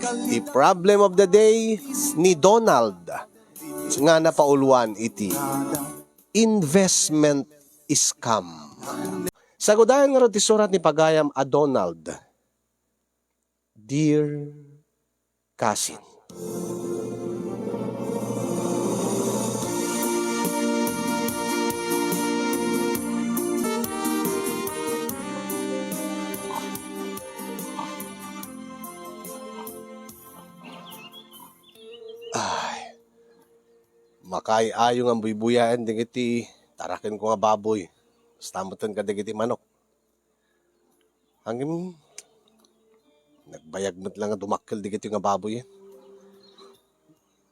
The problem of the day ni Donald nga napauluan iti investment scam. Sagudahan nga ron ti surat ni Pagayam a Donald. Dear cousin, makay-ayo nga buy-buyahan digiti tarakin ko nga baboy. Stamutan ka digiti manok. Hangim nagbayag mo't lang nga dumakkel digiti nga baboy.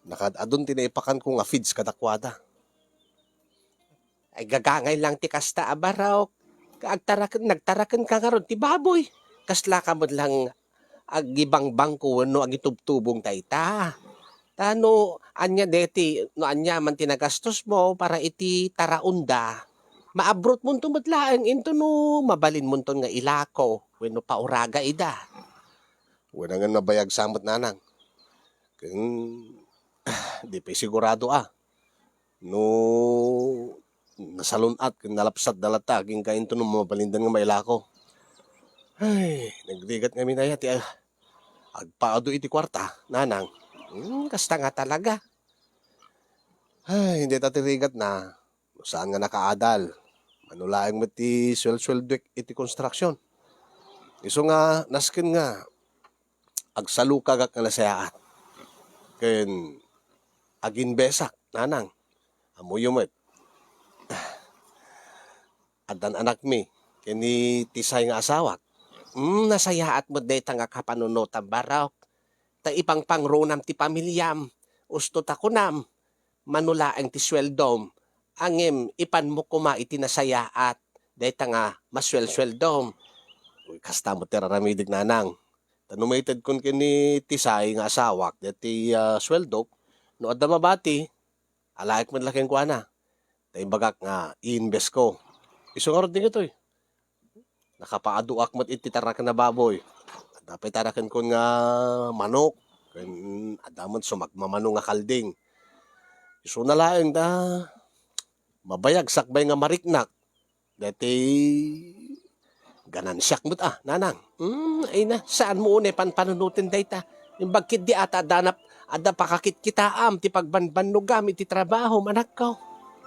Nakadadon tinaipakan ko nga feeds kadakwada. Ay gagangay lang ti kasta abaraw. Nagtarakan ka nga ron ti baboy. Kasla ka mo lang agibang bangko no agitubtubong tayta. Tano, anya deti, no anya man tinagastos mo para iti taraunda. Maabrot mo tumatlaang into no, mabalin mo nga ilako. Wenno pauraga ida. Wala nga nabayag samot nanang. Di pa sigurado No, nasalunat, nalapsat dalata, ging ka into no, mabalindan nga mailako. Ay, nagdigat nga minaya, agpaado iti kwarta, nanang. Kasta nga talaga. Ay, hindi tatirigat na. Saan nga nakaadal? Manulaang mo ti swel-sweldo iti construction. Iso nga, naskin nga, agsalukagak nga nasayaat. Ken, aginbesak, nanang. Amuyo mo't. Adan anak mi, kini tisay nga asawak. Nasayaat mo deta nga kapanunutan baraw. Ta ipang pangronam ti pamilyam, usto ta kunam, manulaang ti sweldom, angem ipan mo kuma iti nasayaat, dahita nga maswel-sweldom. Kasta mo tiraramidig nanang. Tanumated kun kini tisay nga asawak, dati sweldok, no adda mabati, alaik man laking kuana. Ta imbagak nga i-invest ko. Iso nga rin din ito Nakapaaduak mo't iti tarakan na baboy. Dapat tarakan ko nga manok. Adamon sumagmamano nga kalding. Iso na laeng mabayag sakbay nga mariknak. Dati ganansyak mo't nanang. Ay na, saan mo unay panunutin dayta? Yung bagkit di ata danap, ada pakakit kitaam, ti pagbanbanugam, iti trabaho, manak ko.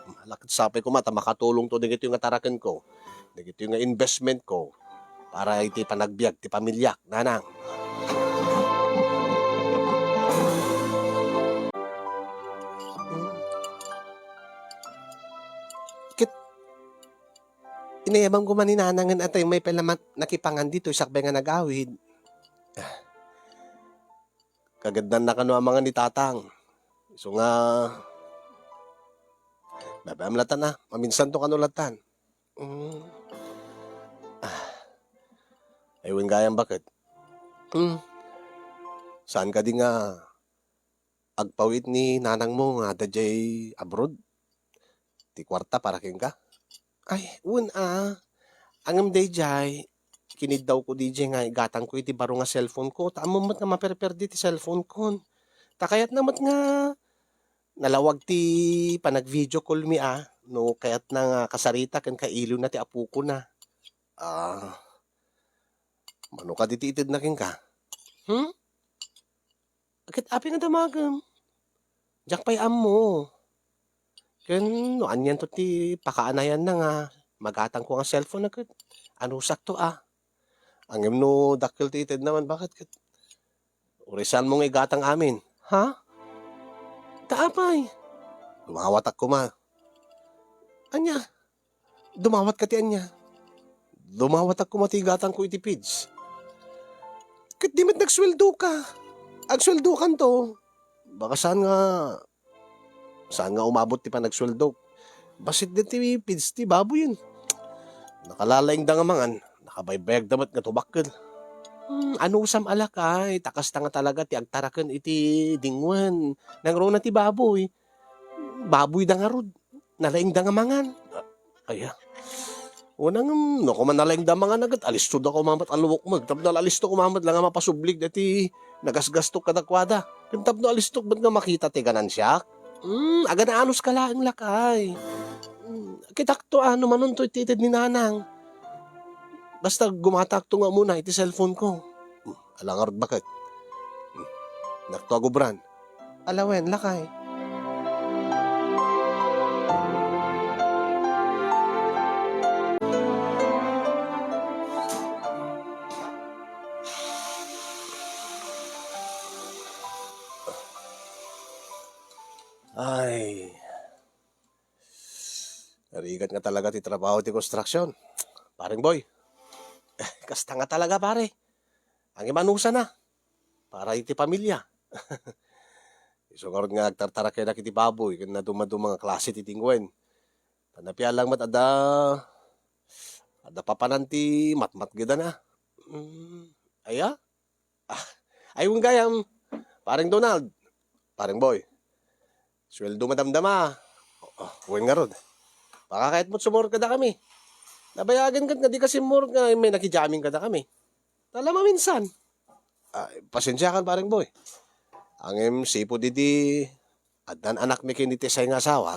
Malakit sapay ko mata, makatulong to digito yung atarakan ko. Digito yung investment ko para iti panagbiag, ti pamilyak, nanang. Kit, inayabang ko man ninanangan at may palamat nakipangan dito, sakbay nga nag-awid. Kagandan na kano ang mga nitatang. So nga, babamlatan na, maminsan to kanulatan. Ayun gayang bakit? Saan ka di nga agpawit ni nanang mo nga dajay abroad? Ti kwarta para king ka? Ay, angam dayjay, kinid daw ko DJ nga igatang ko iti baro nga cellphone ko. Taamumot nga maperperdi ti cellphone ko. Takayat namat nga nalawag ti panag-video call mi no kayat na nga kasarita ken kailo na ti apu ko na. Mano ka dititid na king ka? Akit api nga damagam. Jak pay mo. Ken no anyan to ti pakaanayan na nga magatang ko nga cellphone na ket. Ano sakto Angem no dakkel titid naman bakit ket? Urisan mo nga igatang amin. Ha? Taapay. Dumawatak ko ma. Anya? Dumawat ka ti anya. Dumawatak ko matigatang ko iti pids. Ket di met nagsweldo ka. Agsweldo kan to. Baka saan nga umabot ti pa nagsweldo. Basit din ti pids ti baboy yun. Nakalalaing da nga mangan. Nakabaybayag damat nga tubakkel. Ano usam alak takas ta nga talaga ti agtaraken iti dingwan. Nangro na ti baboy. Baboy da nga rod. Nalaing da nga mangan. Unang no, kuman nalaing da mga nagat, alisto da ko mamat aluwok mo. Tapno alisto ko mamat lang nga mapasublig dati nagasgastok kadakwada. Tapno alistok ba't nga makita ti ganansya? Aga na anos ka laang lakay. Kitak to ano manon to ititid ni nanang. Basta gumatak to nga muna iti cellphone ko. Alangarod bakit? Nakto agubran. Alawen lakay. Ay, narigat nga talaga ti trabaho ti construction. Paring boy, kasta nga talaga pare. Ang imanusa na, para iti pamilya. So karon nga agtartara kay na kiti baboy, ken na dumaduma mga klase ti tingwen. Tanapya lang mat ada papananti matmat gida na. Aya? Ay gayam, paring Donald, paring boy. Sweldo madamdama. Huwag nga ron. Baka kahit mo't sumur ka na kami. Nabayagan ka nga di kasi mur nga may nakijamming ka na kami. Talama minsan. Pasensya kan paring boy. Ang sipo didi adan anak mi kiniti say nga asawa.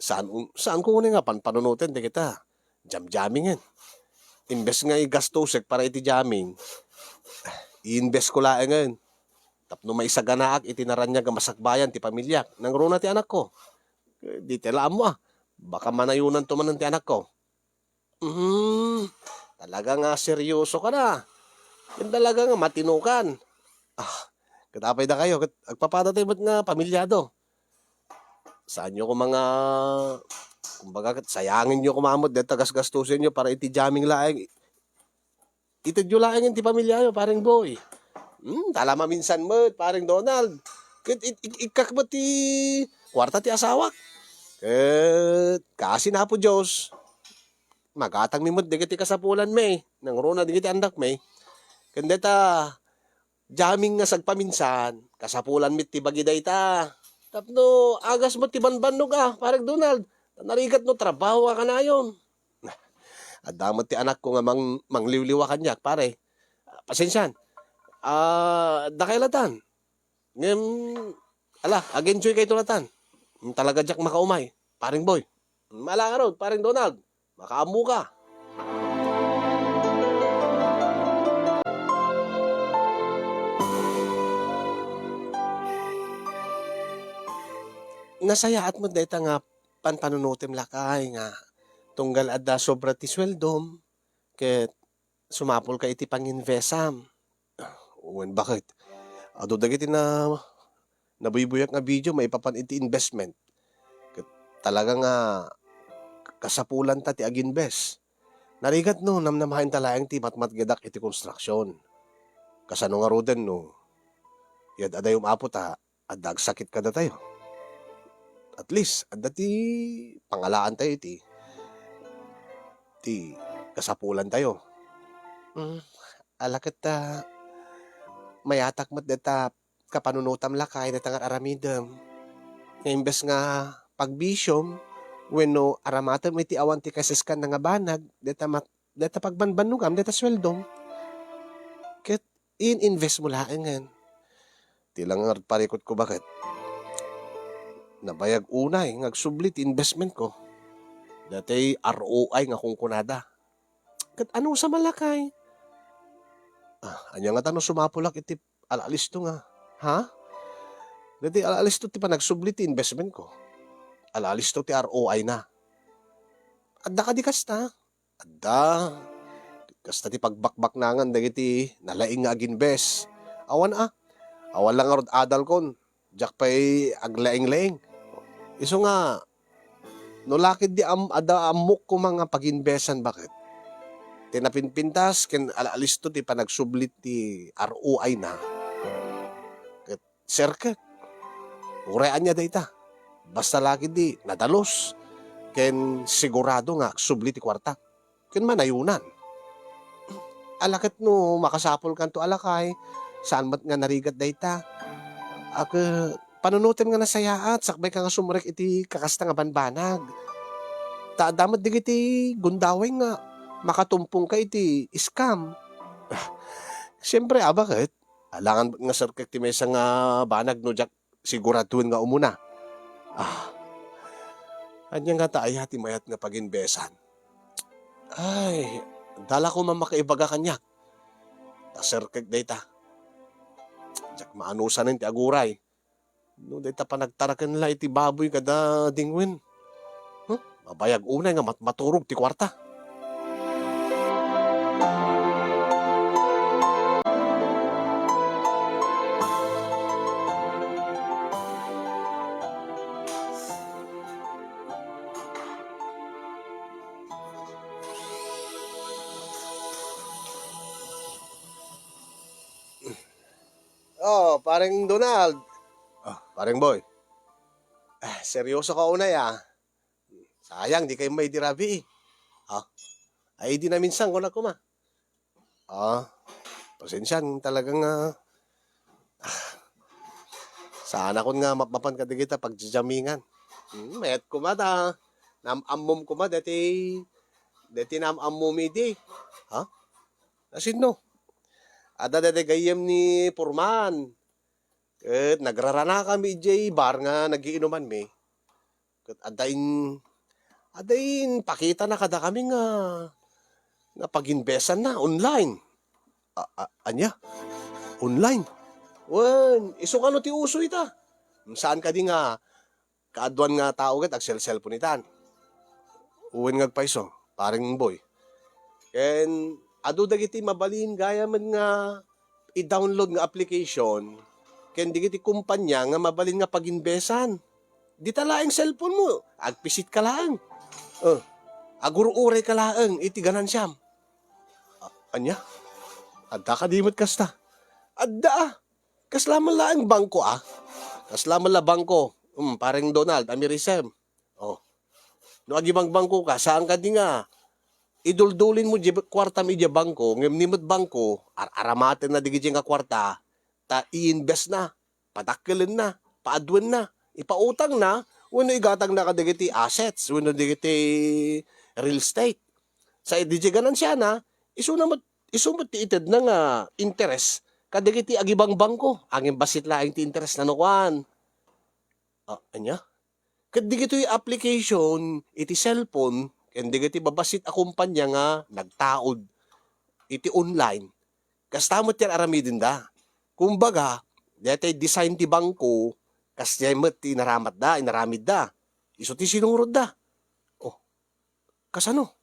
Saan ko nga panunutin di kita. Jam-jammingen. Imbes nga igastusek para iti jamming. I-invest ko laengan. Tapno may isa ganaak itinaran niya masakbayan ti pamilya. Nang runa ti anak ko. Di tela mo Baka manayunan to man ti anak ko. Talaga nga seryoso ka na. Yan talaga nga matinukan. Katapay na kayo. Agpapadatay ba't nga pamilyado? Saan nyo ko mga... Kumbaga, sayangin nyo kumamot. Dahil tagas-gastusin nyo para iti jamming laeng. Itidyo laeng ti pamilya nyo, paring boy. Talama minsan mo, paring Donald. Ikak mo ti kwarta ti asawa. Kasi na po Diyos. Magatang mi mo, digiti kasapulan may. Nang runa digiti andak may. Kandeta, jamming nga sagpaminsan, kasapulan mit ti bagiday ta. Tapno, agas mo ti banbanno ka, paring Donald. Narigat no, trabaho ka na yun. Adamot ti anak ko nga mangliwliwa kanyak, pare. Pasensyan. Dakailatan. Ngem, ag-enjoy kayo tulatan. Talaga jak makaumay. Paring boy. Mala ka ron, paring Donald. Makaamu ka. Nasayaat mo deta nga panpanunutim lakay nga. Tunggal adda sobra ti sweldom. Ket sumapol ka iti panginvesam. Uwan bakit? Ado dagiti na nabubuyak nga video may papan iti investment. Talaga nga kasapulan ta ti aginvest. Narigat no namnamahin talayang ti matmatgedak iti construction. Kasano nga roden no. Yad aday umapo ta adag sakit kada tayo. At least adda ti pangalaan tayo ti kasapulan tayo. Alakit ta mayatak mat deta kapanunutam lakay deta nga aramidem. Nga imbes nga pagbisyom wenno aramatem iti awan ti kasiskan nga banag deta pagbanbanugam deta sweldom. Ket invest mo laengen. Ti lang nga parikot ko bakit. Nabayag unay ngagsublit investment ko. Dati ROI nga kung kunada. Ket ano sa malakay? Anya nga tanong sumapulak iti alalisto nga. Ha? Dati alalisto ti panagsublit ti investment ko. Alalisto ti ROI na. Adda ka di kasta. Adda. Kasta ti pagbakbak nangan dagiti nalaing nga aginvest. Awan Awan lang arod adal kon. Jak pa'y aglaing-laing. Iso nga, nulakid di ada amok ko mga pag-investan bakit? Tinapinpintas, ken alalisto ti panagsublit ti ROI na. Ket circuit. Urean niya data. Basta lagi di nadalos. Ken sigurado nga sublit ti kwarta. Ken manayunan. Alakit no makasapol kanto alakay. Saan mat nga narigat data? Panunutin nga nasayaat. Sakbay ka nga sumurek iti kakasta nga banbanag. Ta damat digiti gundaway nga makatumpong ka iti scam. Siyempre, bakit? Alangan nga sarkak ti mesa nga banag no jak siguraduhin nga umuna. Ah, anya nga ta ay hati mayat nga paginbesan. Ay, dala ko mamakaibaga kanyak. Ta sarkak data. Jak maanusan ti aguray. No data pa nagtarakan nila iti baboy kada dingwin. Huh? Mabayag unay nga maturog ti kwarta. Oh, parang Donald. Oh, parang boy. Seryoso ka unay Sayang, di kayo may dirabi Ha? Ay, di na minsan ko na kuma. Ah, pasensyan talagang sana ko nga mapapan ka kita pagjajamingan. Mayat kumada. Namamom kuma dati namamom iti. Ha? Asin no? Ada dati gayem ni Purman. Ket nagrarana kami ijay bar nga nagiinuman mi. Ket adain pakita na kada kami nga pag-investan na online. Anya? Online? Wen, iso kano ti uso ita? Saan ka di nga kaaduan nga tao ket ag cellphone itan. Uwen ngagpaiso, paring boy. Ken adu dagiti mabalin gaya man nga i-download nga application ken digiti kumpanya nga mabalin nga pag-investan. Di talaeng cellphone mo, agpisit ka lang. Aguro-uray ka lang, iti ganansiyam. Anya? Adda ka dimot kasta. Adda Kaslaman lang bangko Kaslaman la bangko. Parang Donald, Amirisem. No agibang bangko ka, saan ka di nga? Iduldulin mo di kwarta mi di bangko, ngem nimot bangko, aramaten na digiti nga kwarta, ta i-invest na, patakkelin na, paadwen na, ipautang na, wano igatang na kadigiti assets, wano digiti real estate. Sa idiji ganan siya na, isumot ti ited na nga interest, kadigiti agibang bangko, angin basit laing ti interest na nukuan. Anya? Kadigito yung application, iti cellphone, kadigiti babasit a kumpanya nga nagtaod, iti online, kastamot yan aramidin da. Kumbaga, dati design ti bangko, kas yamat ti inaramid da. Iso ti sinurod da. Kasano?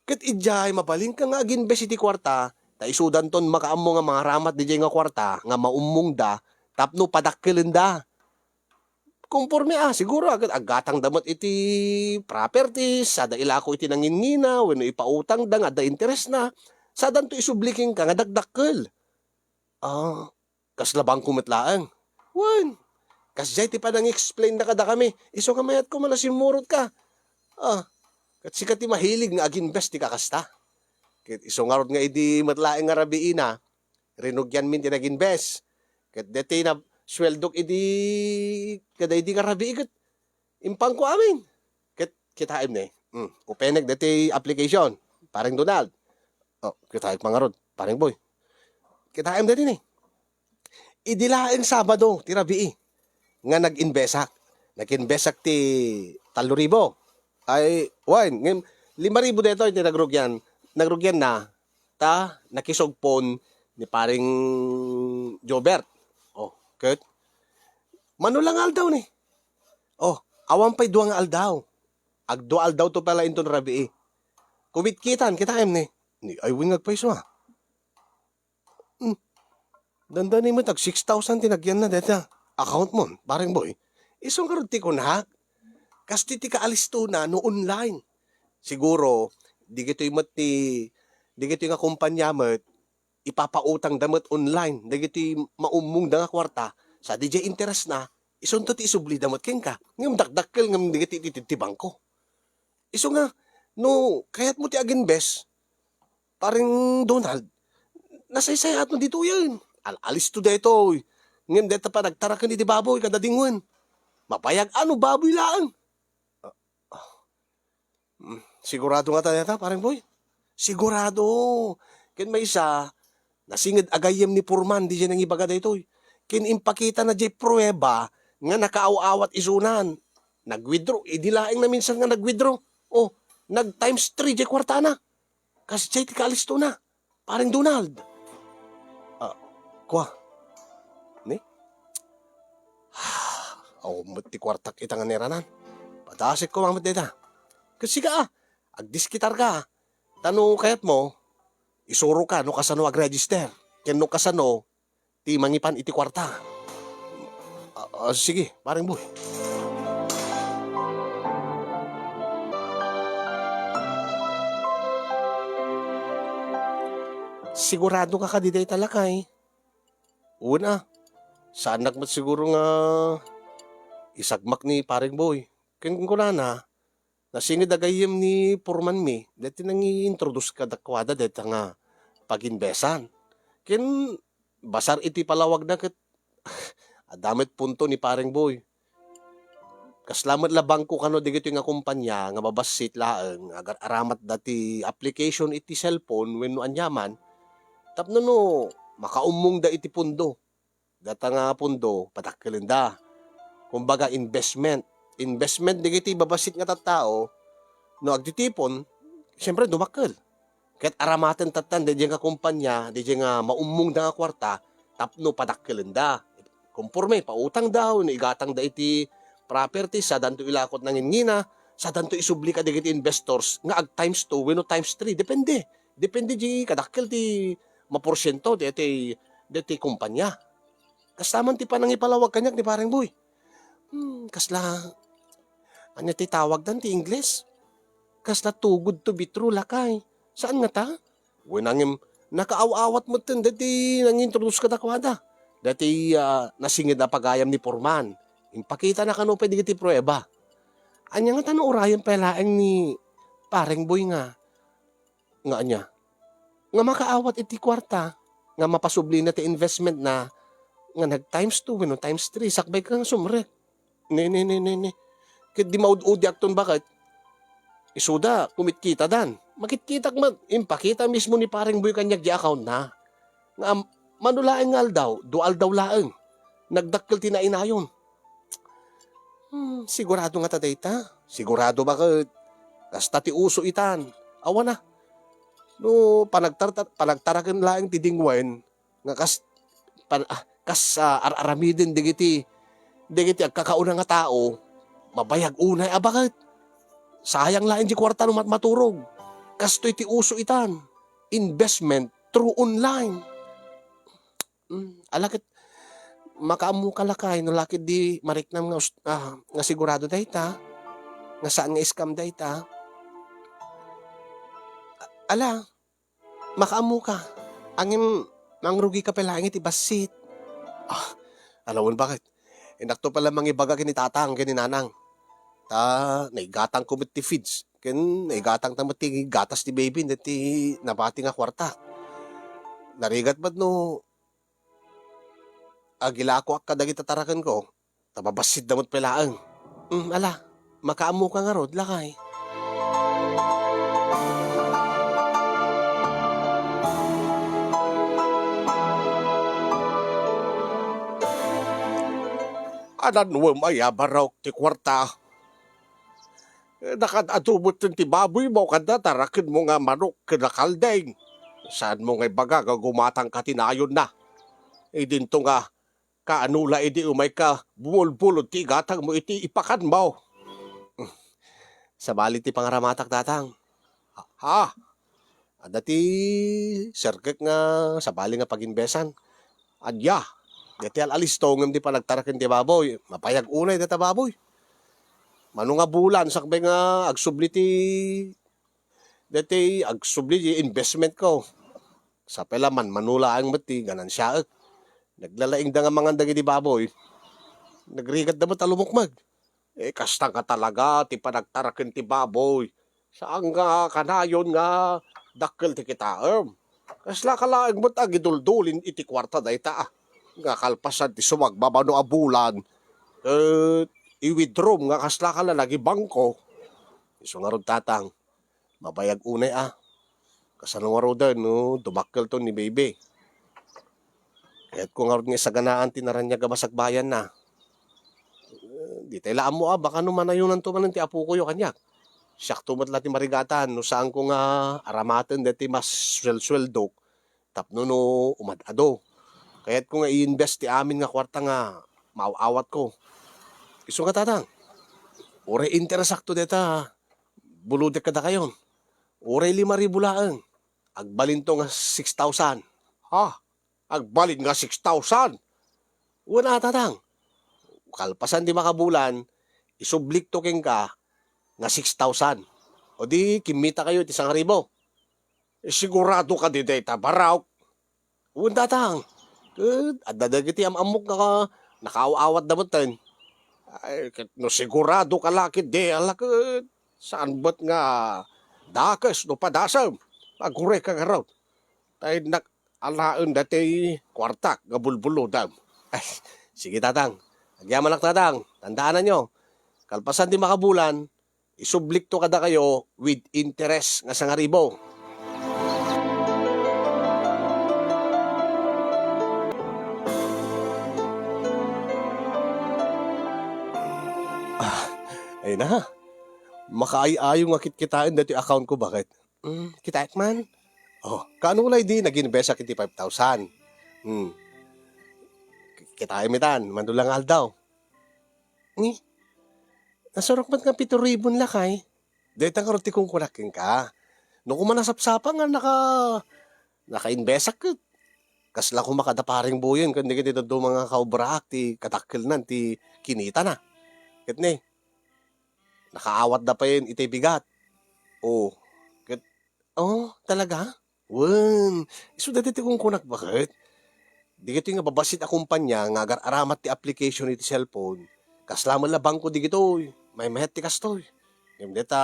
Kat ijay, mabaling ka nga aginbes iti kwarta, ta isudan ton makaammo nga mga ramat di nga kwarta, nga maumong da, tapno padakkelin da. Kumporme siguro agad agatang damot iti properties, sada ilako iti nangingina, wano ipautang da nga da interest na, sadan to isubliking ka nga dagdakkel. Kaslabang kumitlaan. Wan, kasjay ti pa nang explain na kada kami, iso ka mayat ko malasimurot ka. Kat sikat ti mahilig nga aginvest ti kakasta. Kat iso nga rod nga idi matlaeng nga rabiina, rinugyan min ti naginvest. Kat deti na sweldok idi kada idi nga rabii kat impang ko amin. Kat kitaim na upeneg deti application, parang Donald. Kitaim mga rod, parang boy. Kitaim deti ni. Idilaeng Sabado, ti rabii, nga nag-investak. Nag-investak ti 3,000. Ay, wine, 5,000 dito, iti nagrugyan na, nakisogpon ni paring Jobert. Ket, manulang aldaw ni. Awan pa'y duwang aldaw. Agdo aldaw to pala inton rabii. Kumit kita ni. Ay, wingag pa iso Dandanin mo, 6,000 tinagyan na deta. Account mo, parang boy. Isong karuti ko na, kasti ti kaalisto na no online. Siguro, di gito yung nga kumpanya mo, ipapautang damot online. Di gito yung maumong da nga kwarta, sa DJ interest na, isunto ti isubli damot ken ka. Ngam dakdakkel, ngam di gito ititibang ko. Iso nga, no, kaya't mo ti aginbes, parang Donald, nasaysayat mo dito yan. Alis to deto. Ngem deta pa nagtarakan iti baboy kada dingon. Mapayag ano baboy lang. Sigurado nga tayo parang boy. Sigurado. Ken may isa, nasingid agayem ni Purman, di siya nang ibaga daytoy. Ken impakita na jay pruweba, nga nakaaw-awat isunan. Nag-withdraw, idilaing na minsan nga nag-withdraw. Oh, nag times 3 jay kwarta na. Kasi jay ti kalisto na. Parang Donald. Ah, kwa. Ni? Oh, ti kwartak kita nga neranan. Padasik ko mamit dita. Kasi ka agdiskitar ka. Tanong kayat mo, isuro ka no kasano ag-register. Ken no kasano, ti mangipan iti kwarta. Sige, parang boy. Sigurado ka kadiday talakay. Una, saan nagmat siguro nga isagmak ni paring boy. Ken kuna na, nasingid agayem ni Purman mi, dati nang i-introduce ka dakwada dati nga paginbesan. Ken basar iti palawag na ket adamit punto ni paring boy. Kaslamat labang ko kano digito nga kumpanya nga mabasit laeng agar aramat dati application iti cellphone wenno anyaman tapno no makaumong da iti pundo. Data nga pundo patakkelin da. Kumbaga investment. Investment digiti babasit nga tattao no agtitipon siyempre dumakkel. Ket aramaten tattan di nga kumpanya di nga maumong da nga kwarta tapno patakkelin da. Kumpurme pautang daw ni igatang da iti property sa danto ilakot ng ingina, sa danto isubli ka digiti investors nga ag times 2 wenno times 3 depende. Depende di kadakkel ti maporsyento deti kumpanya. Kastaman ti panang ipalawag kanyak ni parang boy. Kasla anya ti tawag dan ti Ingles. Kasla too good to be true lakay. Saan nga ta? Wenangim nakaaw-awat mo tin deti nang introduce ka dakwada. Dati nasingid na pagayam ni Purman. Impakita na kano pwede iti prueba. Anya nga tanong urayan palaeng ni pareng boy nga. Nga anya. Nga makaawat iti kwarta. Nga mapasubli na ti investment na nga nag times 2 no times 3 sakbay kang sumrek. Ne. Kit di maud-udi akton bakit? Isuda kumitkita dan. Makitkitak impakita mismo ni pareng boy kanyag di account na. Nga manulaeng nga aldaw, dual daw laeng. Nagdakkel tinainayon. Sigurado nga ta dayta. Sigurado bakit? Kasta ti uso itan. Awa na. No, panagtaraken laeng ti dingwen nga araramidin digiti agkakauna nga tao mabayag unay bakit? Sayang laeng di kwarta no maturog. Kastoy ti uso itan. Investment through online. Alakit makaamu kalakay no lakit di mariknam nga sigurado dayta nga saan nga scam dayta ala makaamu ka angin mangrugi ka pelangit ibasit alawon bakit inakto pala mangibaga kini tatang kini nanang ta naigatang kumit ti feeds ken naigatang tamat ti gatas ti baby dati nabati nga kwarta narigat ba't no agilako ak kadagi tatarakan ko, tababasid damot pelaang. Ala, makaamu ka nga rod, lakay. Anan mo mayabaraw ti kwarta. Nakadadumot ti baboy mo kada tarakin mo nga manok kinakaldeng. Saan mo nga baga gumatang katinayon na. Dinto nga kaanula iti umay ka bumulbulod ti gatang mo iti ipakan mo. Sabali ti pangaramatak datang. Ha? Dati serkek nga sabali nga paginbesan. Adya. Dati alistongem di panagtaraken ti baboy. Mapayag unay data baboy. Mano nga bulan sakbay nga agsubli ti dati agsubli ti investment ko. Sa pelaman manula ang mati ganansyaek. Naglalaing da nga mga dagi di baboy. Nagrigat da mo talumukmag. Kastang ka talaga, ti panagtarakin ti baboy. Saan nga kanayon nga dakkel ti kitaem. Kasla kalaing mo tagiduldulin iti kwarta da ita. Nga kalpasan ti sumagbaba no abulan. I-withdraw nga kasla ka lalagi bangko. Iso nga rod tatang, mabayag unay Kasano nga rod no, dumakkel to ni baby. Kaya't ko nga rod nga saganaan tinaran niya gamasagbayan na. Di tayo laan mo baka no manayunan to man ti apo ko yo kanyak. Siyak tumat lati marigatan no saan ko nga aramaten deti mas sweldo tapno no umadado. Kaya't ko nga i-invest ti amin nga kwarta nga maawat ko. Iso nga tatang, ore interest sakto deta buludek kada kayon. Ore 5,000 laeng. Agbalin to nga 6,000. Ha? Agbalin nga 6,000? Wala tatang. Kalpasan di makabulan, isublik to king ka nga 6,000. O di, kimita kayo ti 1,000. Sigurado ka di data baraw. Wala tatang. At dadagiti amok nga nakaawat damutan. Ay, no sigurado ka lakit di alakit. Saan ba't nga dakas no padasam? Agure ka garaw. Tayo alaon dati kwartak nga bulbulo dam. Ay, sige tatang. Agyaman lang tatang. Tandaanan nyo. Kalpasan di makabulan, isublik to kada kayo with interest nga 1,000. Ay na. Makaay-ayo nga kitkitain dati account ko bakit? Kitait man. Oh, kaano ulay di nag-invest sa kiti 5,000. Kitain mitan, mandulang daw. Ni, nasurok ba't nga 7,000 lakay? Dahil ang karoti kong kuraking ka. Nung kumanasapsapa nga naka-invest akit. Kasla ko makadaparing buyan, kundi kita do mga kaubrak, ti katakil nan, ti kinita na. Kit ni, nakaawat na pa yun, iti bigat. Oh, kit, talaga? Wan, iso dati ti kong kunak bakit? Di kito nga babasit a kumpanya nga agar aramat ti application iti cellphone. Kasla man la bangko di kito, may mahet ti kastoy. Ngayon deta,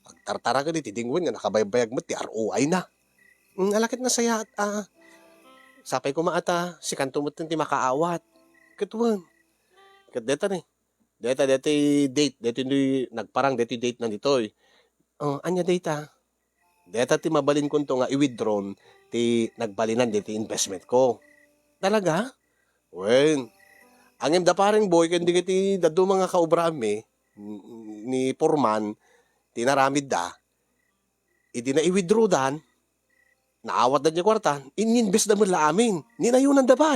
agtartara ka di, tidingwen nga nakabaybayag mo ti ROI na. Alakit na saya at sapay ko maata, si kanto mo ti makaawat. Katuan. Kat deta ni. Deta date, deta nagparang deti date na ditoy. Anya data? Deta ti mabalin ko to nga i-withdrawn ti nagbalinan deti investment ko. Talaga? Wen. Angem da paring boy kandi kiti dadu mga kaubrami ni Porman tinaramid da. Idi na i-withdraw dan. Naawat na niya kwarta, ininvest na mo la amin. Ninayunan da ba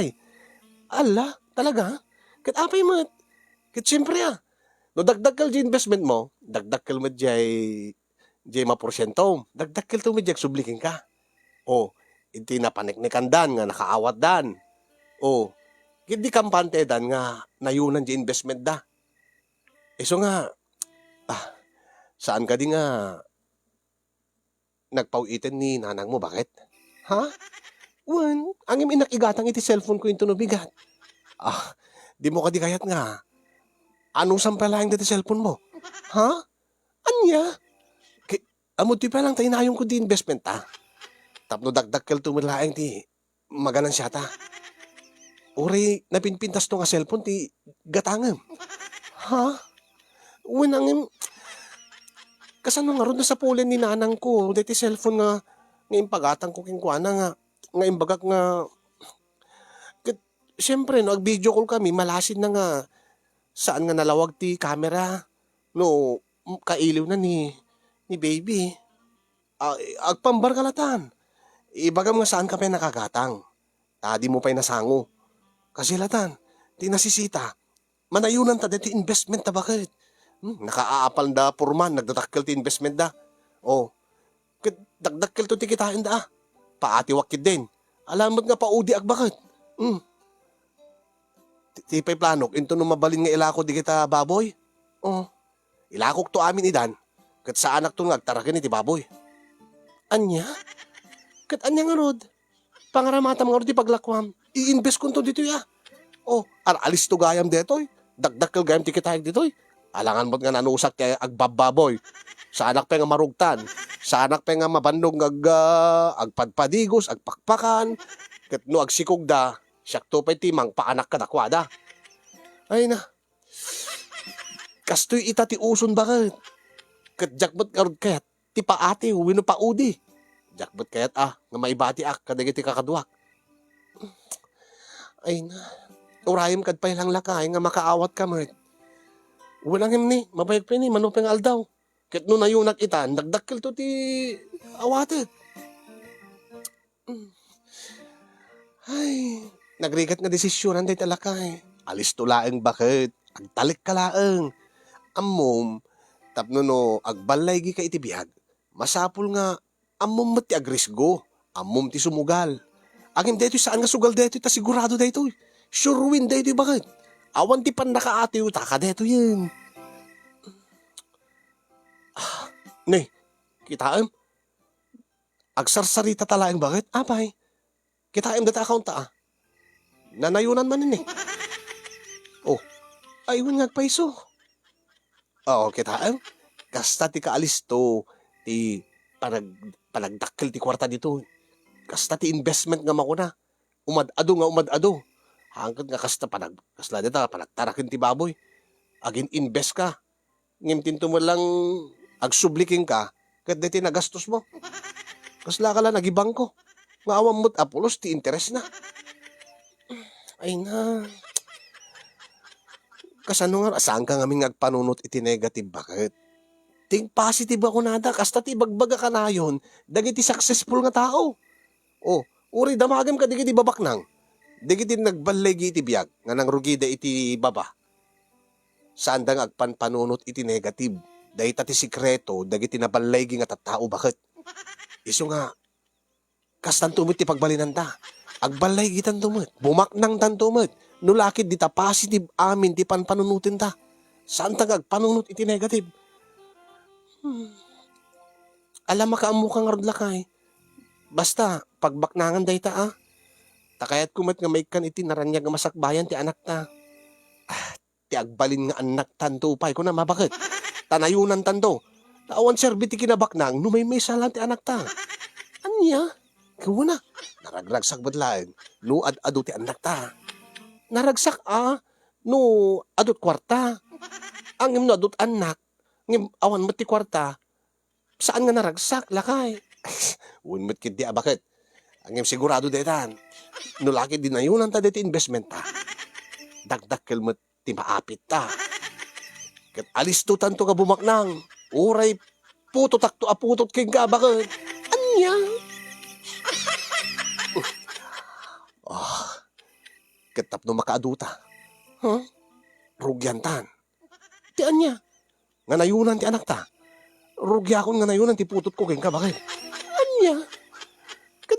Ala, talaga? Kat apay mo, kat siyempre no dagdagkal di investment mo, dagdagkal mo jay maporsyento, dagdagkal to mo jay sublikin ka. O, iti napaniknikan dan nga nakaawat dan. O, hindi kampante dan nga nayunan di investment da. So nga, saan ka di nga nagpawitin ni nanang mo, bakit? Ha? Wan, ang inakigatang iti cellphone ko yung tunubigat. Di mo ka di kayat nga. Anong sampalang dati cellphone mo? Ha? Anya? Amo ti pa lang tayo na yung ko di investment Tapno dagdagkel tumulaeng ti maganan siya Uri, napinpintas to nga cellphone ti gatangem. Ha? Wan, kasano nga ron na sa pulen ni nanang ko, dati cellphone nga impagatang ko kingkuana nga imbagak nga, siyempre no, ag video call kami, malasin na nga, saan nga nalawag ti camera, no, kailiw na ni baby. Agpambar kalatan. Ibagam nga saan kami nakagatang. Tadi mo pa'y nasango. Kasi latan, di nasisita. Manayunan ta dati investment bakit? Nakaaapal da Porman, nagdadakkel ti investment da. Dagdakkel to ti kitain da. Paati wakid din. Alamot nga paudi bakit? Tipay planok, into nung mabalin nga ilako di kita baboy. Ilakok to amin idan. Kat sa anak to nagtaragan iti baboy. Anya? Kat anya nga rod? Pangaramatam nga rod di paglakwam. I-invest ko to dito alis to gayam detoy. Dagdakkel gayam ti kitayag ditoy. Alangan mo't nga nanusak kaya agbababoy. Sa anak pa nga marugtan. Sa anak pa nga mabandong agpadpadigos, agpakpakan. Kat no agsikog da, siyak to pa'y timang paanak ka dakwada. Ay na. Kastoy ita ti uson bakit? Kat jakbot karod kayat, ti paati, wino pa udi. Jakbot kayat nga maibati kadagiti kakaduak. Ay na, urayim kad pay lang lakay, nga makaawat ka mo. Walang ni, mabayag pa ni, manupeng aldaw. Kat no nayunak itan, nagdakkel to ti awatet. Ay, nagrigat nga desisyonan day talakay. Alis to laeng bakit? Agtalik ka laeng. Ammom, tapno no, agbalay gi ka itibiyag. Masapul nga, ammom mat ti agrisgo. Ammom ti sumugal. Agim dito saan nga sugal dito, ta sigurado dito. Sure win dito bakit? Awan ti pan nakaatiw, taka dito yan. Nay, kitaem? Agsarsarita talaeng bakit? Apay, kitaem data account Nanayunan man ini. Oh, ayun nga paiso. Oo, kitaem? Kasta ti kaalis to, ti panagdakkel ti kwarta dito. Kasta ti investment nga makuna. Umad-ado. Hanggang nga kasta kasla dita, panagtarakin ti baboy. Agin invest ka. Ngimtinto mo lang agsubliking ka, kat diti nagastos mo. Kasla ka lang nagibang ko. Nga awam mo't apulos, ti interest na. Ay na. Kasano nga, saan ka nga agpanunot iti negative, bakit? Ting positive ako nada, kasta ti bagbaga ka na yun, dagiti successful nga tao. Oh, uri damagam ka digiti babak nang. Digiti nagbalay iti biyag, nga nang rugida iti baba. Saan da nga agpanpanunot iti negative? Dahil ti sikreto, dagiti nabalay nga tattao, bakit? Iso nga, kastan tumit ti pagbalinan ta. Agbalay gitan tumit, bumaknang tan tumit. Nulakid di ta positive amin ti panpanunutin ta. Saan ta agpanunot iti negative? Alam makaamu kang radlakay. Basta, pagbaknangan day ta takayat kumat nga may kan iti naranyag nga masakbayan ti anak ta. Ti agbalin nga anak tanto pay ko na mabakit. Tanayunan tanto. Taawan serbi ti kinabaknang numay salan ti anak ta. Anya? Kawa na. Naragragsak badlaeng. No ad-ado ti anak ta. Naragsak no adot kwarta. Ang no adot anak. Ngim awan mo ti kwarta. Saan nga naragsak lakay? Unmet kid di bakit? Ang sigurado detan. No laki din na yun ang taditi investment ta. Dagdakkel mo ti maapit ta. Kat alis to tanto ka bumaknang. Uray puto takto aputot king ka bakit? Anya? Katap no makaaduta. Rugyantan. Ti anya? Nga nayunan ti anak ta. Rugya akong nga nayunan ti putot ko king ka bakit? Anya?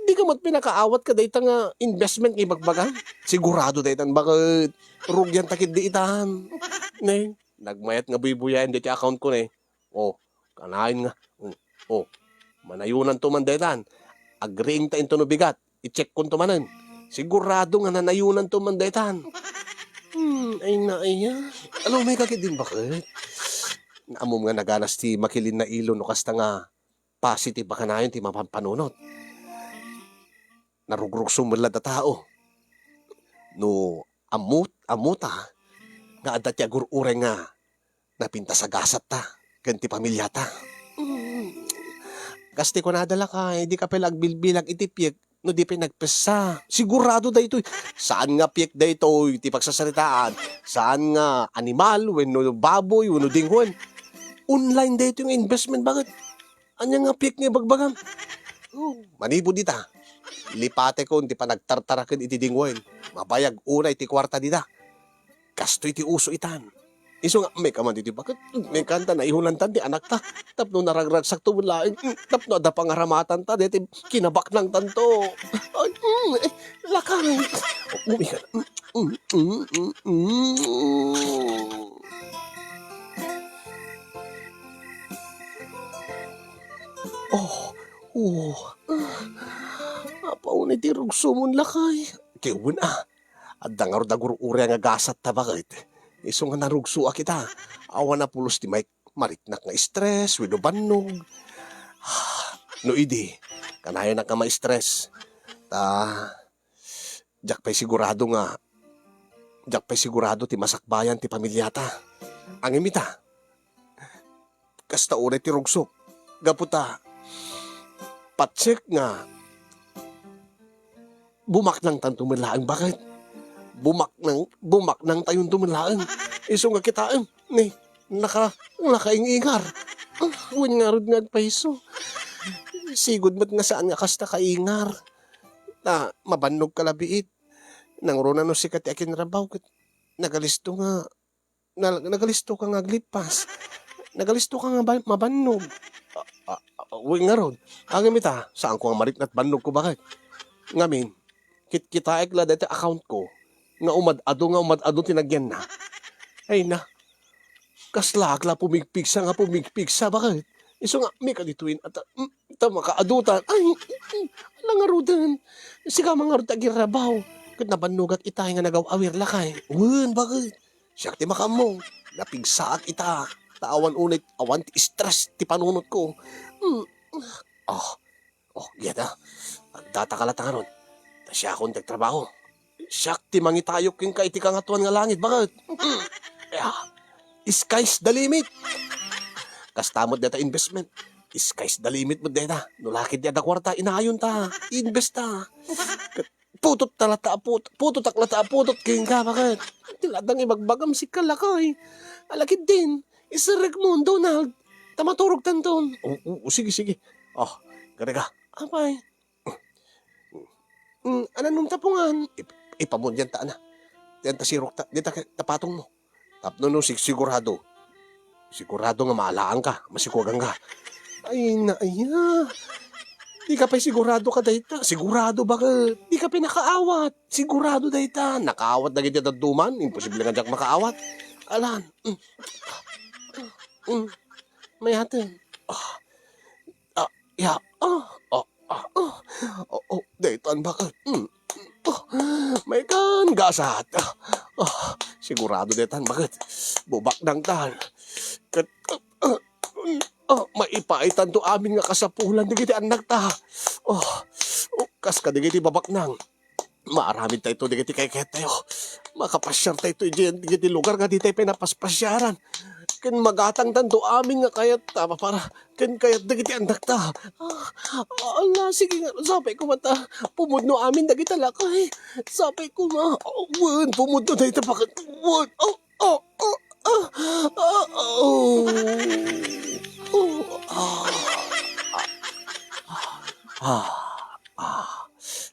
Di ka mat pinakaawat ka dayta nga investment kay bagbagan. Sigurado daytan bakit rugyan takid di itan. Ne, nagmayat nga buy-buyayan diti account ko ne. Oh, kanain nga. Oh, manayunan to man daytan. Agreeing ta into no bigat. I-check kun to manen. Sigurado nga nanayunan to man daytan. Ay na iya. Alam may kakid din bakit? Naamom nga naganas ti makilin na ilo no kasta nga positive ba kanayon ti mapampanunot. Narugrug sumulad na tao. No, amuta, nga adat ya gurure nga, napinta sa gasat ta, ganti pamilya ta. Kasti ko nadala ka, hindi ka pala agbilbilag itipyek, no di pinagpesa. Sigurado da ito. Saan nga piyek da ito, iti pagsasaritaan? Saan nga animal, weno baboy, weno dingwan? Online da ito yung investment, bakit? Anya nga piyek nga bagbagan? Manibo dita. Lipate ko, hindi pa nagtartarakin iti dingwain. Mabayag una iti kwarta dita. Kasto iti uso itan. Iso nga, may kaman dito, bakit? May kanta na ihulantan di anak ta. Tapno naragragsak to mulaing. Tapno ada pangaramatan ta. Dito kinabak ng tanto. Lakang. Umika. Apaw ni tirog sumon lakay. Kiwan at dangar-dagur uri nga gasat ta bakit? Iso nga narugso kita. Awan na pulos ti mariknak nga stress, wido bannog. No idi, kanayon na ka ma-stress. Jak pa'y sigurado ti masakbayan ti pamilya ta. Ang imita, kasta unay ti rugsok. Gaputa, patsik nga, bumak nang tan tumilaang. Bakit? Bumak nang tayon tumilaang. Iso nga kitaan, ni, nakaingingar. Huwag nga rod nga paiso. Sigod mo't nga saan nga kasta kaingar. Na mabannog kalabiit. Nang runa no sikat akin rabaw. Nagalisto ka nga glipas. Nagalisto ka nga mabannog. Huwag nga rod. Ang imita, saan ko nga marit na't bannog ko bakit? Ngamin, kita la dati account ko. Nga umad-ado tinagyan na. Ay na, kaslagla pumigpigsa, bakit? Iso nga, may kadituin at makaadutan. Ay, alang nga rudan. Siga mga rudan agirabaw. Kat nabanugat ita nga nagawawir lakay. Uwan, bakit? Siyak ti makamo. Napigsaak ita. Taawan unit, awan ti stress ti panunot ko. Giyada. Agdata ka latang ron. Ta siya akong tagtrabaho. Siyak ti mangitayok king ka iti kangatuan nga langit. Bakit? Sky's the limit. Kastamot data investment. Sky's the limit mo data. Nulakid data kwarta, inaayon ta. Invest ta. Putot taklata, putot king ka. Bakit? Tiladang ibagbagam si kalakay. Alakid din. Isarek mo, Donald. Tamaturog tanton. Sige. Gari ka. Apay. Anong tapungan? Ipamon yan ta na. Yan ta sirok ta. Dita tapatong mo. Tapno no sigurado. Sigurado nga maalaan ka. Masikugang ka. Ay na, di ka pa sigurado ka dayta. Sigurado ba ka? Di ka pinakaawat. Sigurado dayta. Nakaawat na giti daduman. Imposible nga diyak makaawat. Alan. May hatin. Daytan ba ka? May kan gasat. Sigurado daytan. Bakit? Bubak ng tan. Maipaitan to amin nga kasapulan. Di kiti anak ta. Kas ka di kiti babak nang. Maaramid tayo di kiti kay tayo. Makapasyar tayo di kiti lugar nga di tayo pinapaspasyaran. Kan magatang tanto amin nga kayat tama para kan kayat dagiti andak ta. Allah, sige nga, sapay ko mata. Pumudno amin dagiti lakay. Sapay ko ma. Wan, pumudno dahil tapakat. Wan,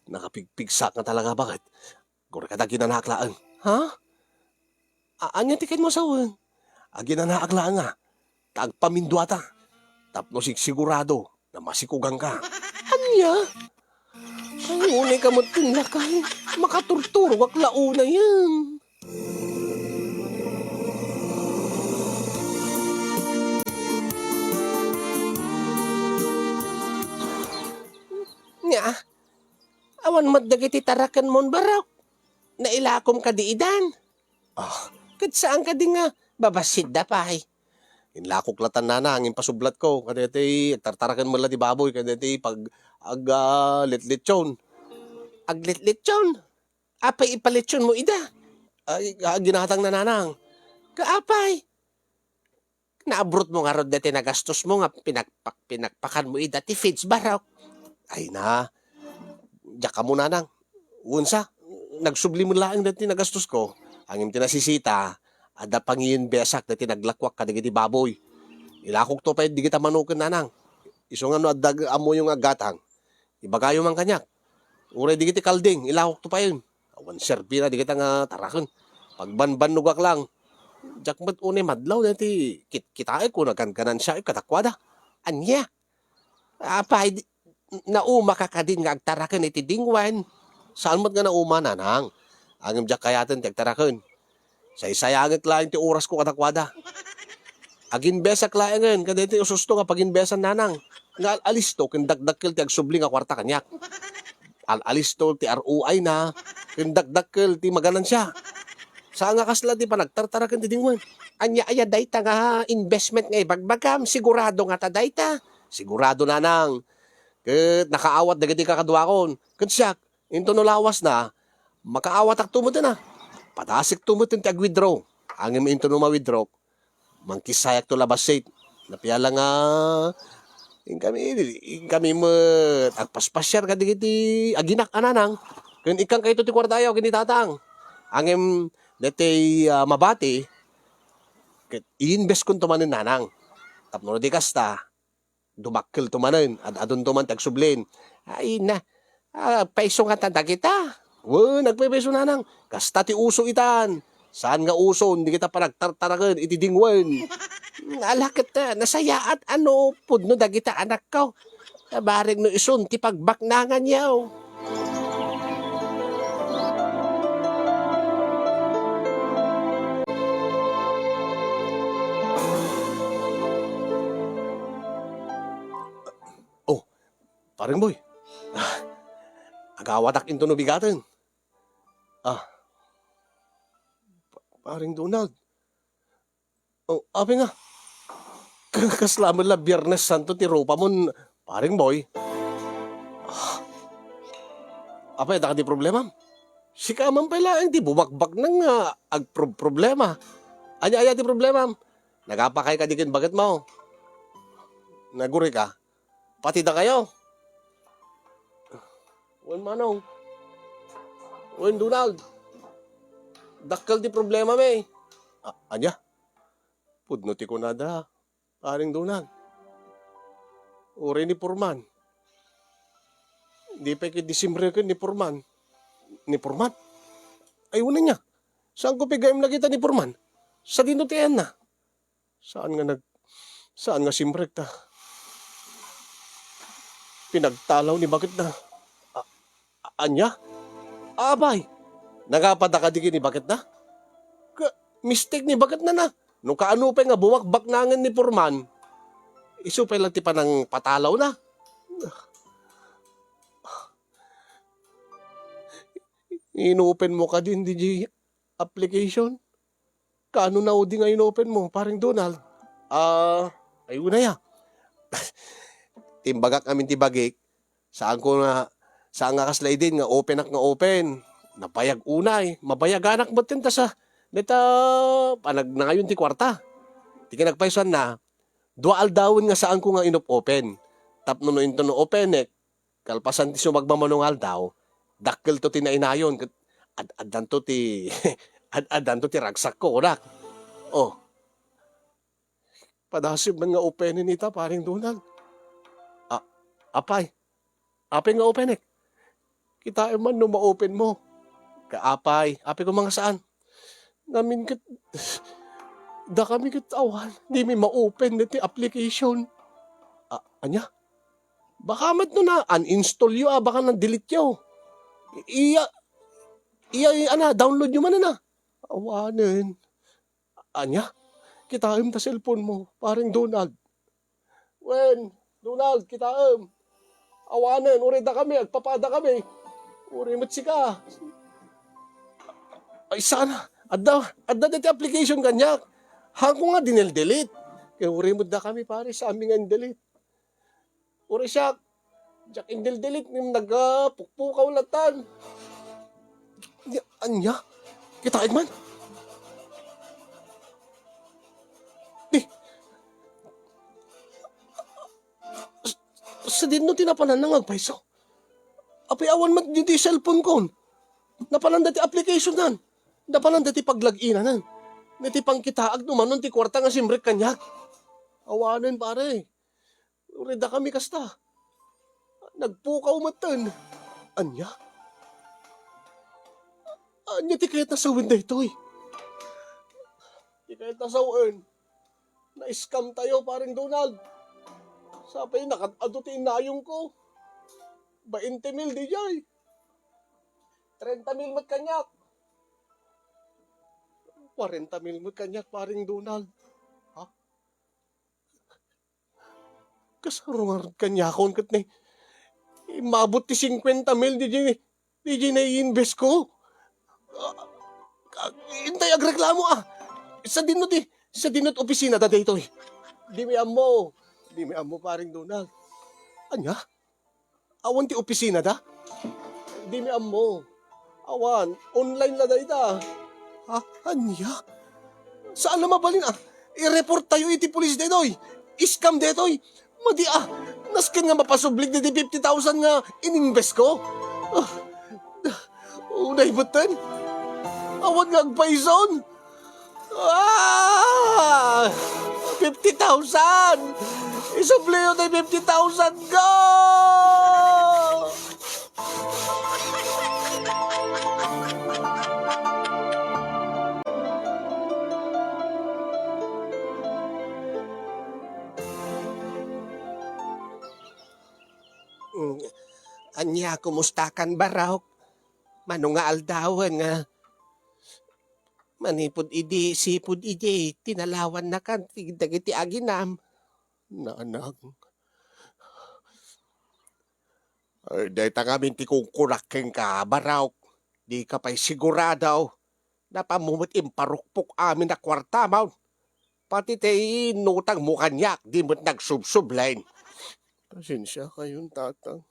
nakapigpigsak na talaga. Bakit? Gura ka na ginanaklaan. Ha? Anya tiket mo sa wan? Ginanaklaan nga. Tagpamindwata. Tapno sigurado na masikugang ka. Anya? Ay, unay ka mo tinlakay. Makaturturo wak launa yan. Nya, awan maddagiti tarakan mon barak. Nailakom ka di idan. Kat saan ka di nga babasid da pahay. Inlakok latan na angin pasublat ko. Kadete, tartarakan mo la di baboy. Kadete, pag litlitsyon. Aglitlitsyon? Apay ipalitsyon mo ida. Ginatang na nanang. Kaapay. Naabrot mo nga rod dati nagastos mo nga pinakpakan mo ida ti feeds barok. Ay na. Diyak ka mo nanang. Unsa, nagsubli mo lang dati nagastos ko. Ang tinasisita, ada pangiyin besak dati naglakwak ka digiti baboy. Ilakok to pa di kita manukin nanang. Iso nga no adag amo yung agatang. Ibagayo man kanyak. Uray di kiti kalding, ilakok to pa yun. Awan serbi na di kita nga tarakan. Pagbanbanugak lang. Diyak ba't unay madlaw dati kitae ko nagkankanan siya katakwada. Anya? Apay, nauma ka din nga agtarakan iti dingwan. Saan mo't nga nauma nanang? Angim diyak kayatin ti agtarakan. Say-sayangit lang ti oras ko katakwada. Aginbesak laangan, kada iti ususto nga paginbesan nanang. Nga alisto, kindagdakil ti agsubli nga kwarta kanyak. Alisto ti ROI na, kindagdakil ti maganan siya. Saan nga kasla ti panagtartarakan ti dingwan. Anya dayta nga investment nga ibagbagam, sigurado nga ta dayta. Sigurado nanang. Ket nakaawat dagiti kakadwakon. Ket siyak, into no lawas na, makaawat ak tumutin na. Patasik tumutin ti ag-withdraw. Angin into no ma-withdraw, mangkisayak to labas set. Napiyala nga, in kami mo, agpaspasyar ka digiti, aginak ananang. Kung ikang kayo ti kwartayo, kinitatang. Angem, nete mabati, i-invest kong tumanin nanang. Tapno na di kasta, dumakkel tumanin, at adon tuman tagsublin. Ay na, paiso nga tanda kita. Nagpepeso nanang, kasta ti uso itan. Saan nga uso, hindi kita pa nagtartaragan, itidingwan. Alakit na, nasaya at ano, pudno dagita anak ko. Barig no isun, ti pagbaknangan yaw. Oh, paring boy. Agawatak into no bigatan. Ah, paring Donald. Oh, abi nga. Kaslaman la Biyernes Santo ti ropa mon, paring boy. Apa yung di problema? Si kamang pala, hindi bumakbak ng problema. Anya ti problema? Nagapakay ka dikin bagat mo. Naguri ka. Pati da kayo. Wen manong. Wen Donald. Dakkel ti problema may. Anya? Pudno ti ko nada. Paring Donald. Uri ni Purman. Di pa Disimbre ko ni Purman. Ni Purman? Ayun na niya. Saan ko pigayam na kita ni Purman? Sa dinutian na. Saan nga simbrek ta? Pinagtalaw ni bakit na? Anya? Abay, nagapadakadigin ni bakit na? Mistake ni bakit na. Nung kaano pa nga bumakbak nangan ni Purman, isupay lang ti pa ng patalaw na. In-open mo ka din, DJ application? Kaano na di nga in-open mo, paring Donald? Ayun na ya. Timbagak amin tibagik, saan nga kaslay din, nga open. Napayag unay, mabayaganak mo tinta sa, neta, panag na ngayon ti kwarta. Di ka nagpaisan na, dual dawin nga saan ko nga inop-open. Tapno no into no open kalpasan ti sumagmamanungal daw, dakkel to tinainayon, adan to ti, adan to ti ragsak ko, orak. Oh, padasib man nga openin nita, paring Donald. Apay nga open kita man no ma-open mo. Kaapay ko mga saan. Namin da kami awan, di may ma-open na ti application. Anya? Baka mat no na, uninstall yo, baka na-delete yo. Download nyo man na. Awanin. Anya? Kitaim ta cellphone mo, paring Donald. Donald, kitaim. Awanin, uri da kami, agpapada kami. Uri matsika. Ay sana, adda dati application kanya. Hangko nga dinel-delete. Kaya uri mo da kami pare, sa amin nga delete. Uri siya, jak indel-delete, nagpukpukaw latan. Anya? Kitain man? Sa din no tinapanan ng agpaiso. Apay awan mat dito yung cellphone ko. Napanan dati application nan. Napanan dati paglag-ina nan. Nati pang kitaag naman nun ti kwarta nga simrek kanyak. Awanin pare. Ureda kami kasta. Nagpukaw matan. Anya? Anya ti kahit nasawin da ito eh. Ti kahit nasawin. Na-scam tayo paring Donald. Sapay nakatadutin na yung ko. 20,000 di jay. 30,000 mat kanyak. 40,000 mat kanyak paring Donald. Ha? Kasarungan kanyakon kat ni. Mabot ti 50,000 di jay na i-invest ko. Intay agreklamo Sa dinot opisina da dito eh. Di mi amo paring Donald. Anya? Awan ti opisina da? Di mi amo. Awan, online la da ita. Ha? Anya? Saan na mabalin I-report tayo iti pulis da ito Iskam detoy. Madi naskin nga mapasublig na di 50,000 nga ininvest ko. Ah, unay batan. Awan nga agpaison. 50,000! Isubliyo na 50,000 ko! Mm, anya, kumusta kan baraw? Mano nga aldawan nga manipod idi, sipod idi, tinalawan na kan, dagiti aginam. Nanang. Ay, dahi tangamin ti kukuraking ka, baraw. Di ka pa'y siguradaw. Napamumot imparukpok amin na kwarta, maun. Pati tayo nutang mo kanyak, di mo't nagsubsublain. Pasensya kayong tatang.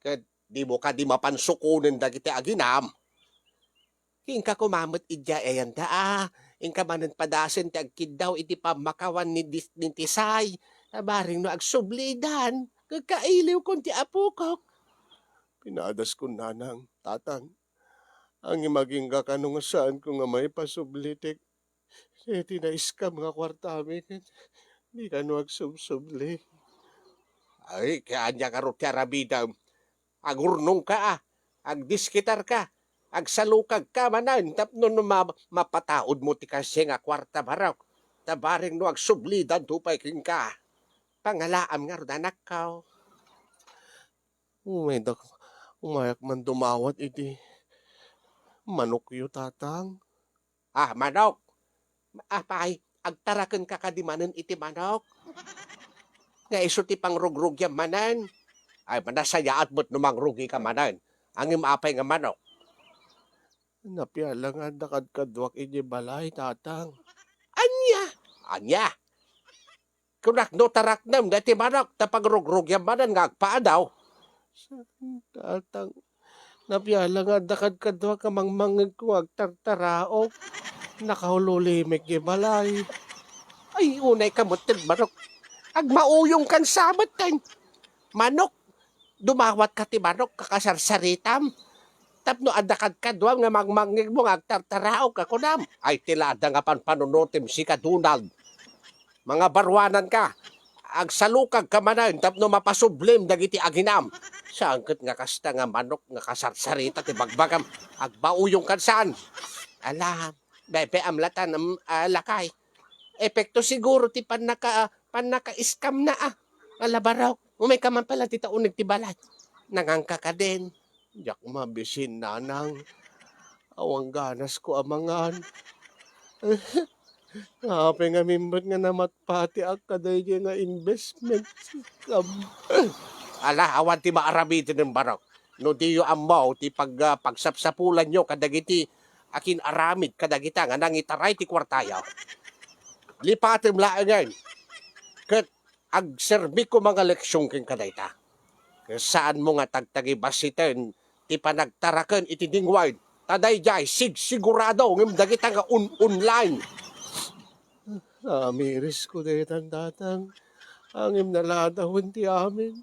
Kad di mo ka di mapansukunin dagiti aginam. Ingka kumamot idya ayan da Ingka manan padasen ti agkid daw iti pamakawan ni Tisay. Nabaring no agsublidan. Kagkailiw kon ti apukok. Pinadas ko nanang, tatang. Ang imaging kakanong saan ko nga may pasublitik. Seti na iskam nga kwarta amin. Di ka no agsubsubli. Ay, kaya anya ka ro ti arabida. Agurnong ka agdiskitar ka. Agsalukag ka manan, tapno no mapataod mo ti kasi nga kwarta baraw. Tabaring no agsublidan tupay king ka. Pangalaam nga ron anak ka. Umaydak, umayak man dumawat iti. Manok yu tatang. Manok. Pay, agtaraken ka kadimanan iti manok. Nga iso ti pangrugrugyan manan. Ay, manasayaat mo't numang rugi ka manan. Ang imapay nga manok. Napiala nga dakad-kadwak iti balay, tatang. Anya? Kunak no taraknam, dati manok, tapagrugrug yung manan nga agpaadaw. Tatang, napiala nga dakad-kadwak kamang mangag ko agtartaraok. Nakaululimik yung balay. Ay, unay kamutin, manok. Agmauyong kan sabat kan. Manok, dumawat ka ti manok, kakasarsaritam. Tapno adakad kadwang nga magmangig mo agtartaraok ako nam. Ay tilada nga panunutim si Kadunald. Mga barwanan ka. Agsalukag ka manan tapno mapasublim dagiti aginam. Sangket nga kasta nga manok nga kasarsarita ti bagbagam. Agbauyong kansan. Alam, bebe amlatan lakay. Epekto siguro ti panaka-iskam na Alabaraw, umay ka man pala ti taunig ti balat. Nangangka ka din. Yak mabisin nanang. Awang ganas ko amangan. Hape nga mimbot nga namatpati akaday nga investment. Awan ti maarabitin ng barok. No di yu amaw ti pagsapsapulan nyo kadagiti akin aramid kadagita nga nangitaray ti kwartayaw. Lipatim laangan. Kat agserbi ko mga leksyon king kadayta. Saan mo nga tagtagi basiten ti panagtaraken iti dingway. Taday jay sigurado ngem dagita nga online. Amiris ko daytan datang. Angim naladawin ti amin.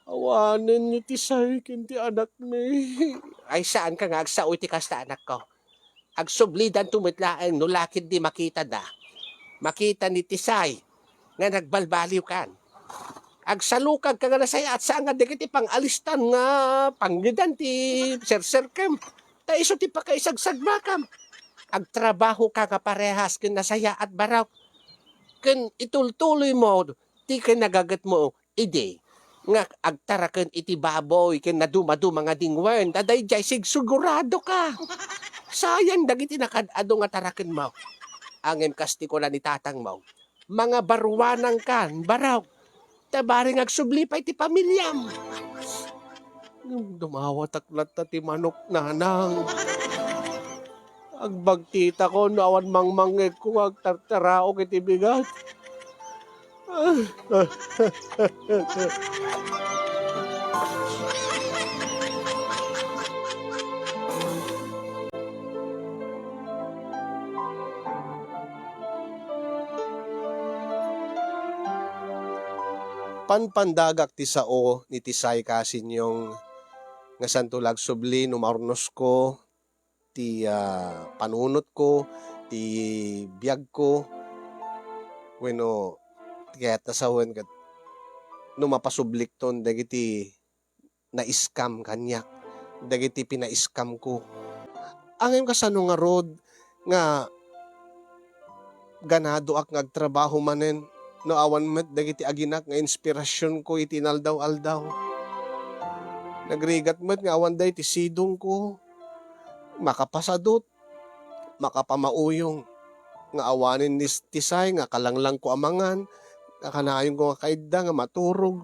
Awanen ni ti saykin ti anak ni. Ay saan ka nga agsaoy ti kasta anak ko? Agsublidan tumitlaeng no lakid di makita da. Makita ni Tisay nga nagbalbaliw kan. Agsalukag ka nga nasaya at saan nga dikiti pang alistan nga panggidan ti serserkem. Ta iso ti pakaisagsagmakam. Agtrabaho ka nga parehas kin nasaya at baraw. Ken itultuloy mo, ti ken nagagat mo, ide. Nga agtaraken iti baboy, ken nadumadu mga dingwen, taday jay sigurado ka. Sayang dagiti nakadado nga taraken mo. Angin kasti ko na ni tatang mo. Mga barwanang kan, baraw. Tabaring agsublipay ti pamilyam. Dumawat aklat na ti manok nanang. Agbagtita ko nawan mangmangit ko agtartaraok iti bigat. panpandagak ti sao ni tisay kasin yung nga santulag subli no marnos ko ti panunot ko ti biyag ko wenno kaya't nasawen kat no mapasublik ton dagiti na-scam kanyak dagiti pina-scam ko angem kasano nga rod nga ganado ak ngagtrabaho manen no awan met dagiti aginak nga inspirasyon ko iti inaldaw-aldaw nagrigat met nga awan day ti sidong ko makapasadot makapamauyong nga awanin ni tisay nga kalanglang ko amangan nga kanayon ko nga kaidda nga maturog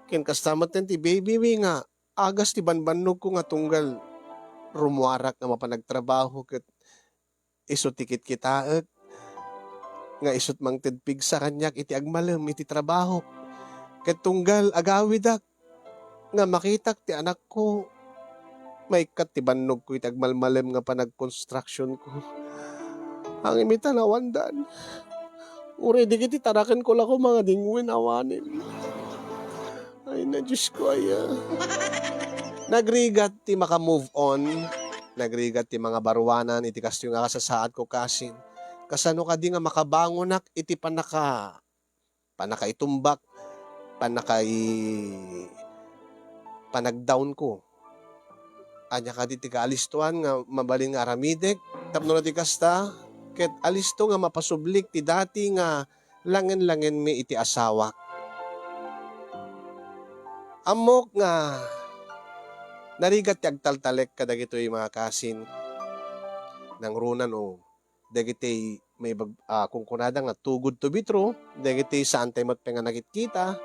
ken kastamat ten ti baby mi nga agas ti banbannog ko nga tunggal rumuarak nga mapanagtrabaho ket iso tikit kitaet nga isut mangtedpig sa kanyak iti agmalem iti trabaho ket tunggal agawidak nga makitak ti anak ko maikat ti bannog ko iti agmalmalem nga panagkonstruksyon ko ang imitan awandan uri di kiti taraken ko lako mga dingwin awanin ay na Diyos ko ay nagrigat ti maka-move on nagrigat ti mga barwanan iti kasto nga kasasaad ko kasin kasano ka di nga makabangonak iti panakaitumbak panagdown ko anya ka di ti kaalistuan nga mabalin nga aramidek tapno na ti kasta ket alisto nga mapasublik ti dati nga langen-langen mi iti asawak amok nga narigat ti agtaltalek kadagitoy mga kasin nang runan o dagiti may kung kunada nga too good to be true dagiti saan tayo matpenga nakikita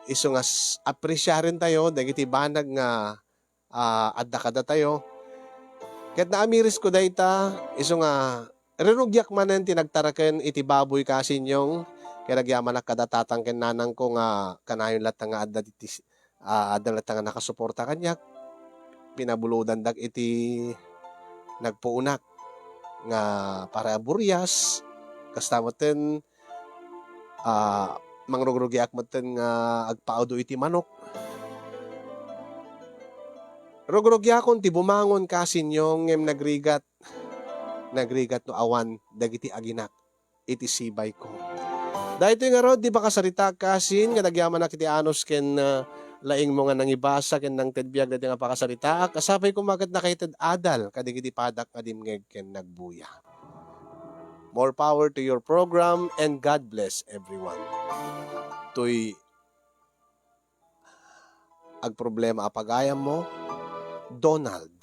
iso nga apresyaren tayo dagiti banag nga adda kada tayo ket naamiris ko dayta iso nga renugyak manen tinagtaraken iti baboy kasin yung kaya nagyaman nakadatatang ken nanang ko nga kanayon lat nga adda lat nga nakasuporta kanyak pinabuludan dag iti nagpuunak nga para buryas kastamoten mangrugrugiak moten nga agpaaudo iti manok rugrugyakon ti bumangon kasin yung ngem nagrigat no awan dagiti aginak iti sibay ko dahito nga rod di ba kasarita kasin nga nagyaman na kiti anos ken laing mo nga nangibasa ken nang tedbiag dati nga pakasarita kasapay ko magat nakaited adal kadigiti padak nga dimngeg ken nagbuya. More power to your program and God bless everyone. To'y agproblema apagayam mo, Donald.